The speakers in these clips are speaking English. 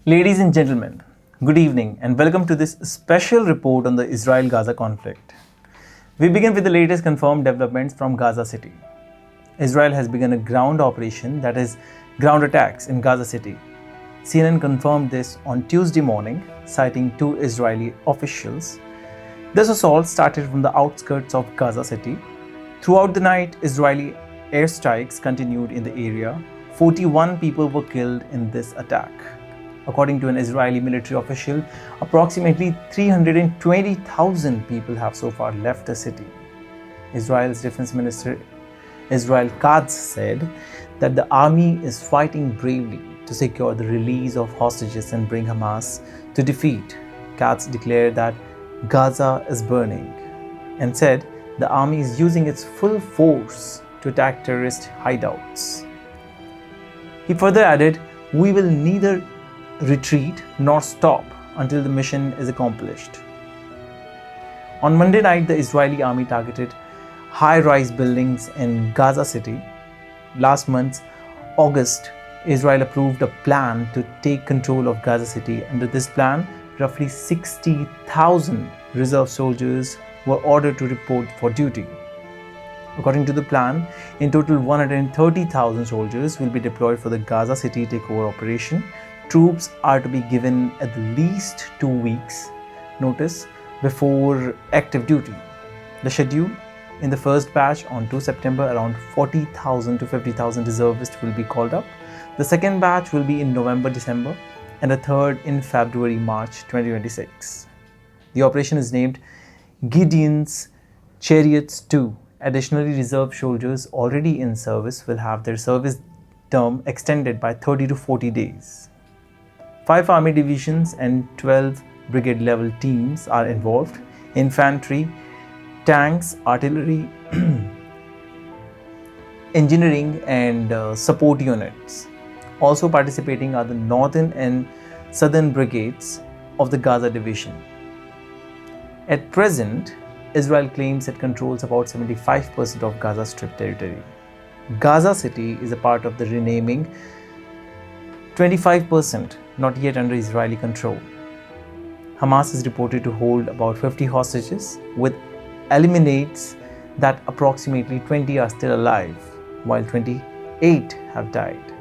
Ladies and gentlemen, good evening and welcome to this special report on the Israel-Gaza conflict. We begin with the latest confirmed developments from Gaza City. Israel has begun a ground operation, that is, ground attacks in Gaza City. CNN confirmed this on Tuesday morning, citing two Israeli officials. This assault started from the outskirts of Gaza City. Throughout the night, Israeli airstrikes continued in the area. 41 people were killed in this attack. According to an Israeli military official, approximately 320,000 people have so far left the city. Israel's Defense Minister Minister Katz said that the army is fighting bravely to secure the release of hostages and bring Hamas to defeat. Katz declared that Gaza is burning and said the army is using its full force to attack terrorist hideouts. He further added, "We will neither retreat nor stop until the mission is accomplished." On Monday night, the Israeli army targeted high-rise buildings in Gaza City. Last month, August, Israel approved a plan to take control of Gaza City. Under this plan, roughly 60,000 reserve soldiers were ordered to report for duty. According to the plan, in total 130,000 soldiers will be deployed for the Gaza City takeover operation. Troops are to be given at least 2 weeks' notice before active duty. The schedule: in the first batch on 2 September, around 40,000 to 50,000 reservists will be called up. The second batch will be in November-December, and the third in February-March 2026. The operation is named Gideon's Chariots 2. Additionally, reserve soldiers already in service will have their service term extended by 30 to 40 days. 5 army divisions and 12 brigade-level teams are involved. Infantry, tanks, artillery, engineering and support units. Also participating are the northern and southern brigades of the Gaza division. At present, Israel claims it controls about 75% of Gaza Strip territory. Gaza City is a part of the renaming 25% not yet under Israeli control. Hamas is reported to hold about 50 hostages, with eliminates that approximately 20 are still alive, while 28 have died.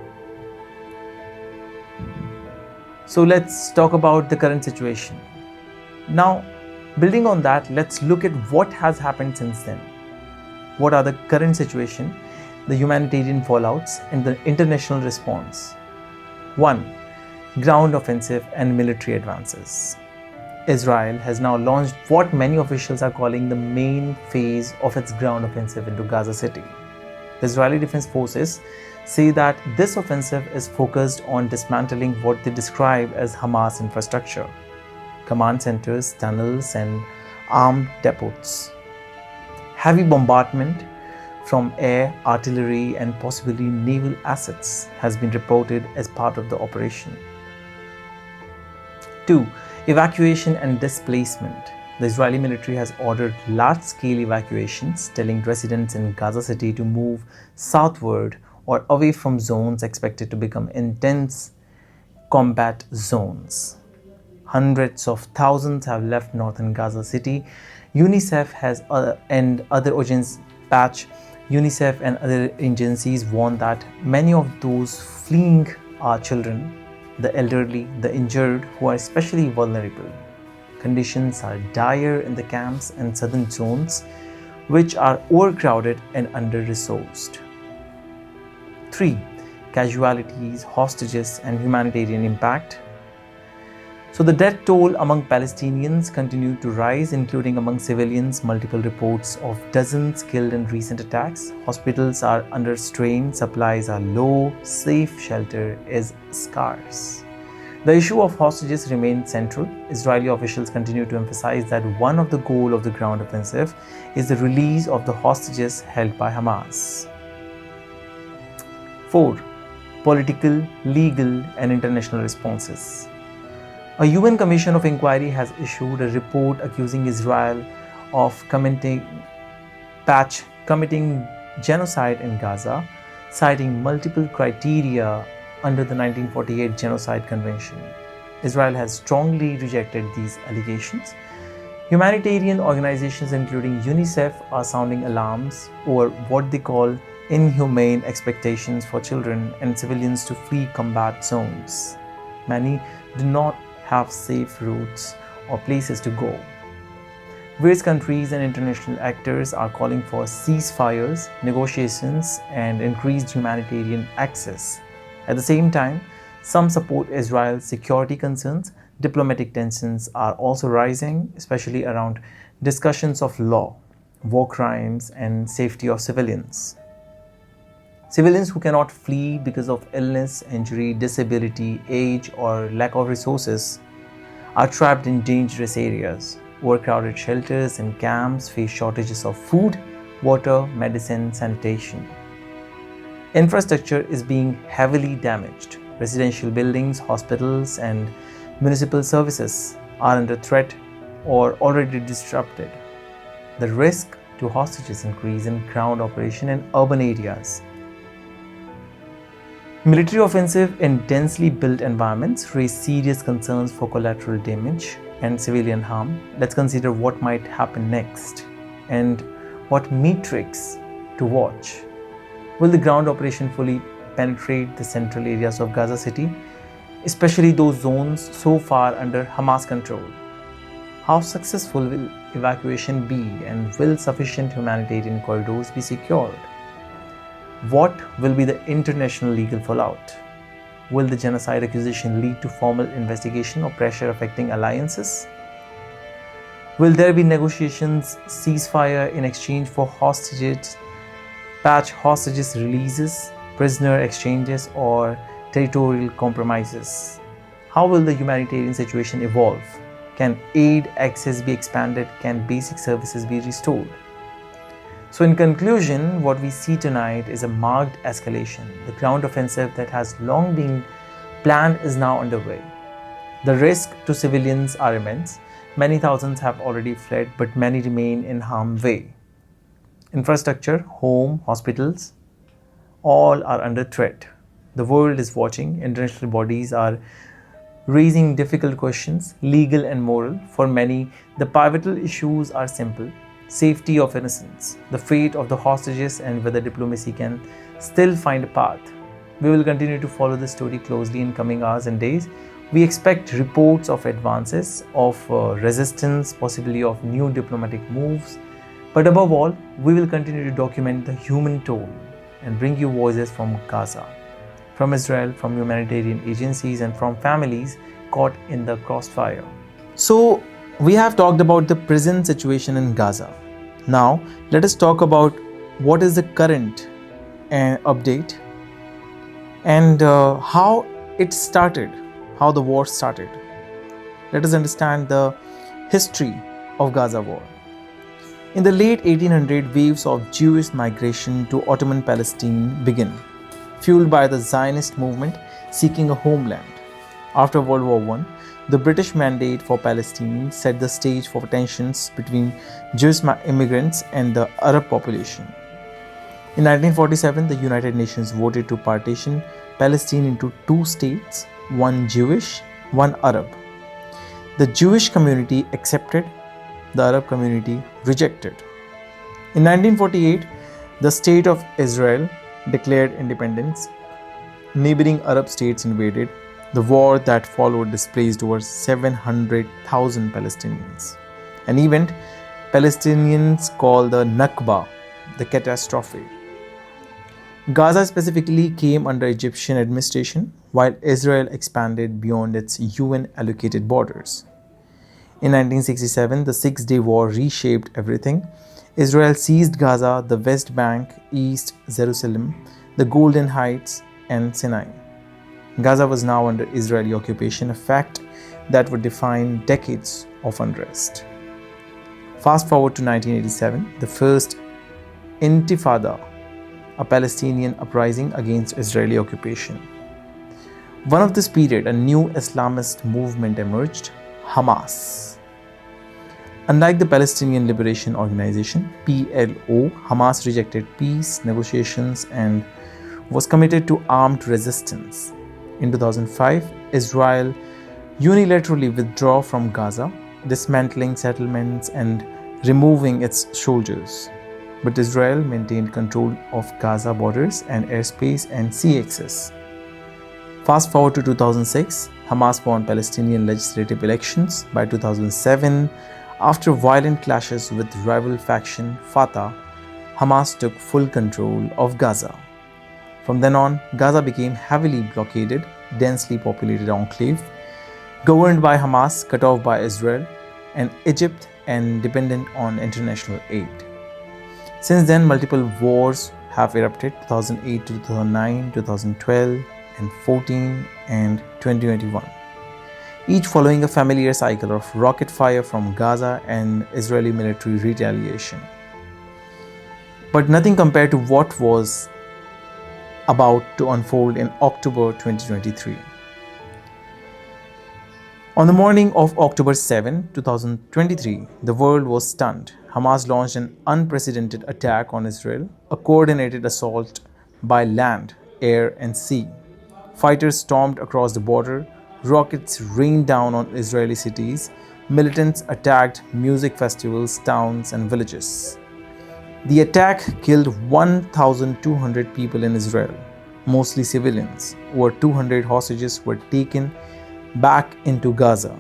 So let's talk about the current situation. Now, building on that, let's look at what has happened since then. What are the current situation, the humanitarian fallouts, and the international response? 1. Ground offensive and military advances. Israel has now launched what many officials are calling the main phase of its ground offensive into Gaza City. The Israeli Defense Forces say that this offensive is focused on dismantling what they describe as Hamas infrastructure: command centers, tunnels, and armed depots. Heavy bombardment from air, artillery, and possibly naval assets has been reported as part of the operation. 2. Evacuation and displacement. The Israeli military has ordered large-scale evacuations, telling residents in Gaza City to move southward or away from zones expected to become intense combat zones. Hundreds of thousands have left northern Gaza City. UNICEF and other agencies warn that many of those fleeing are children, the elderly, the injured, who are especially vulnerable. Conditions are dire in the camps and southern zones, which are overcrowded and under-resourced. 3. Casualties, hostages, and humanitarian impact. So the death toll among Palestinians continued to rise, including among civilians. Multiple reports of dozens killed in recent attacks. Hospitals are under strain, supplies are low, safe shelter is scarce. The issue of hostages remains central. Israeli officials continue to emphasize that one of the goals of the ground offensive is the release of the hostages held by Hamas. 4. Political, legal, and international responses. A UN Commission of Inquiry has issued a report accusing Israel of committing genocide in Gaza, citing multiple criteria under the 1948 Genocide Convention. Israel has strongly rejected these allegations. Humanitarian organizations including UNICEF are sounding alarms over what they call inhumane expectations for children and civilians to flee combat zones. Many do not have safe routes or places to go. Various countries and international actors are calling for ceasefires, negotiations, and increased humanitarian access. At the same time, some support Israel's security concerns. Diplomatic tensions are also rising, especially around discussions of law, war crimes, and safety of civilians. Civilians who cannot flee because of illness, injury, disability, age, or lack of resources are trapped in dangerous areas. Overcrowded shelters and camps face shortages of food, water, medicine, sanitation. Infrastructure is being heavily damaged. Residential buildings, hospitals, and municipal services are under threat or already disrupted. The risk to hostages increase in ground operation in urban areas. Military offensive in densely built environments raise serious concerns for collateral damage and civilian harm. Let's consider what might happen next and what metrics to watch. Will the ground operation fully penetrate the central areas of Gaza City, especially those zones so far under Hamas control? How successful will evacuation be, and will sufficient humanitarian corridors be secured? What will be the international legal fallout? Will the genocide accusation lead to formal investigation or pressure affecting alliances? Will there be negotiations, ceasefire in exchange for hostages, patch hostages releases, prisoner exchanges, or territorial compromises? How will the humanitarian situation evolve? Can aid access be expanded? Can basic services be restored? So in conclusion, what we see tonight is a marked escalation. The ground offensive that has long been planned is now underway. The risk to civilians are immense. Many thousands have already fled, but many remain in harm's way. Infrastructure, home, hospitals, all are under threat. The world is watching. International bodies are raising difficult questions, legal and moral. For many, the pivotal issues are simple: safety of innocents, the fate of the hostages, and whether diplomacy can still find a path. We will continue to follow this story closely in coming hours and days. We expect reports of advances, of resistance, possibly of new diplomatic moves. But above all, we will continue to document the human toll and bring you voices from Gaza, from Israel, from humanitarian agencies, and from families caught in the crossfire. So, we have talked about the present situation in Gaza. Now, let us talk about what is the current update and how it started, how the war started. Let us understand the history of Gaza war. In the late 1800s, waves of Jewish migration to Ottoman Palestine began, fueled by the Zionist movement seeking a homeland. After World War I, the British mandate for Palestine set the stage for tensions between Jewish immigrants and the Arab population. In 1947, the United Nations voted to partition Palestine into two states, one Jewish, one Arab. The Jewish community accepted, the Arab community rejected. In 1948, the State of Israel declared independence. Neighboring Arab states invaded. The war that followed displaced over 700,000 Palestinians. An event Palestinians call the Nakba, the catastrophe. Gaza specifically came under Egyptian administration, while Israel expanded beyond its UN-allocated borders. In 1967, the Six-Day War reshaped everything. Israel seized Gaza, the West Bank, East Jerusalem, the Golden Heights, and Sinai. Gaza was now under Israeli occupation, a fact that would define decades of unrest. Fast forward to 1987, the first Intifada, a Palestinian uprising against Israeli occupation. One of this period, a new Islamist movement emerged, Hamas. Unlike the Palestinian Liberation Organization, PLO, Hamas rejected peace negotiations and was committed to armed resistance. In 2005, Israel unilaterally withdraw from Gaza, dismantling settlements and removing its soldiers. But Israel maintained control of Gaza borders and airspace and sea access. Fast forward to 2006, Hamas won Palestinian legislative elections. By 2007, after violent clashes with rival faction Fatah, Hamas took full control of Gaza. From then on, Gaza became heavily blockaded, densely populated enclave, governed by Hamas, cut off by Israel and Egypt, and dependent on international aid. Since then, multiple wars have erupted: 2008 to 2009, 2012, and 14, and 2021. Each following a familiar cycle of rocket fire from Gaza and Israeli military retaliation. But nothing compared to what was about to unfold in October 2023. On the morning of October 7, 2023, the world was stunned. Hamas launched an unprecedented attack on Israel, a coordinated assault by land, air, and sea. Fighters stormed across the border, rockets rained down on Israeli cities, militants attacked music festivals, towns, and villages. The attack killed 1,200 people in Israel, mostly civilians. Over 200 hostages were taken back into Gaza.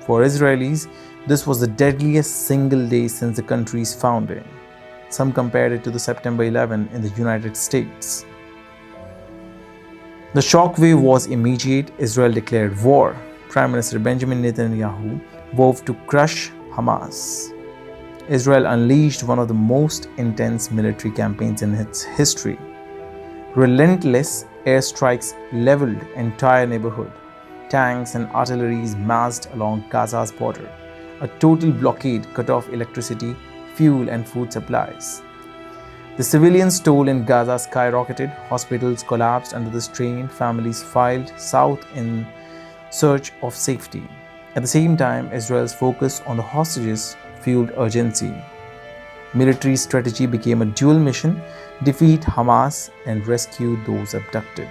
For Israelis, this was the deadliest single day since the country's founding. Some compared it to the September 11 in the United States. The shockwave was immediate. Israel declared war. Prime Minister Benjamin Netanyahu vowed to crush Hamas. Israel unleashed one of the most intense military campaigns in its history. Relentless airstrikes leveled entire neighborhood. Tanks and artillery massed along Gaza's border. A total blockade cut off electricity, fuel, and food supplies. The civilians' toll in Gaza skyrocketed. Hospitals collapsed under the strain. Families filed south in search of safety. At the same time, Israel's focus on the hostages fueled urgency. Military strategy became a dual mission: defeat Hamas and rescue those abducted.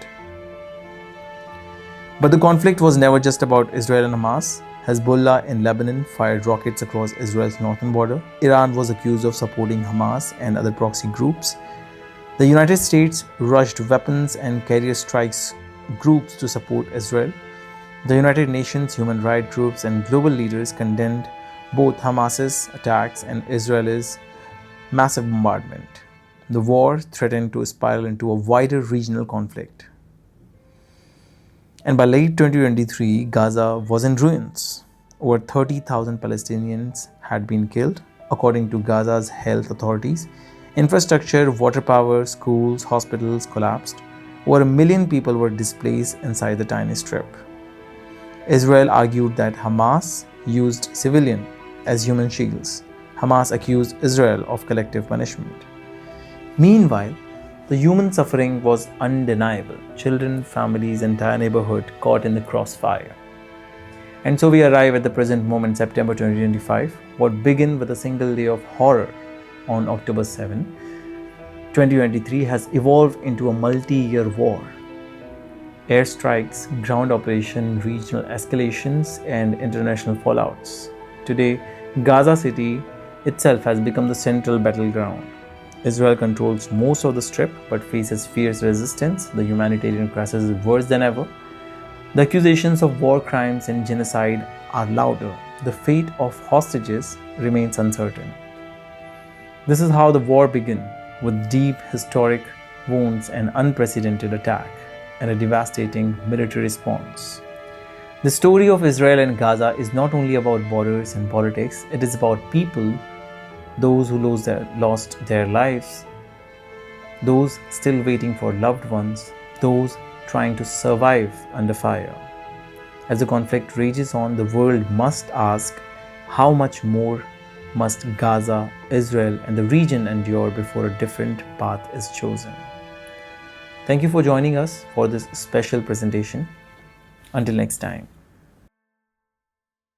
But the conflict was never just about Israel and Hamas. Hezbollah in Lebanon fired rockets across Israel's northern border. Iran was accused of supporting Hamas and other proxy groups. The United States rushed weapons and carrier strikes groups to support Israel. The United Nations, human rights groups, and global leaders condemned both Hamas's attacks and Israel's massive bombardment. The war threatened to spiral into a wider regional conflict. And by late 2023, Gaza was in ruins. Over 30,000 Palestinians had been killed, according to Gaza's health authorities. Infrastructure, water power, schools, hospitals collapsed. Over 1 million people were displaced inside the tiny strip. Israel argued that Hamas used civilians as human shields. Hamas accused Israel of collective punishment. Meanwhile, the human suffering was undeniable. Children, families, entire neighborhood caught in the crossfire. And so we arrive at the present moment, September 2025. What began with a single day of horror on October 7, 2023 has evolved into a multi-year war. Airstrikes, ground operation, regional escalations, and international fallouts. Today, Gaza City itself has become the central battleground. Israel controls most of the strip but faces fierce resistance. The humanitarian crisis is worse than ever. The accusations of war crimes and genocide are louder. The fate of hostages remains uncertain. This is how the war began, with deep historic wounds, an unprecedented attack, and a devastating military response. The story of Israel and Gaza is not only about borders and politics, it is about people, those who lost their lives, those still waiting for loved ones, those trying to survive under fire. As the conflict rages on, the world must ask, how much more must Gaza, Israel, and the region endure before a different path is chosen? Thank you for joining us for this special presentation. Until next time.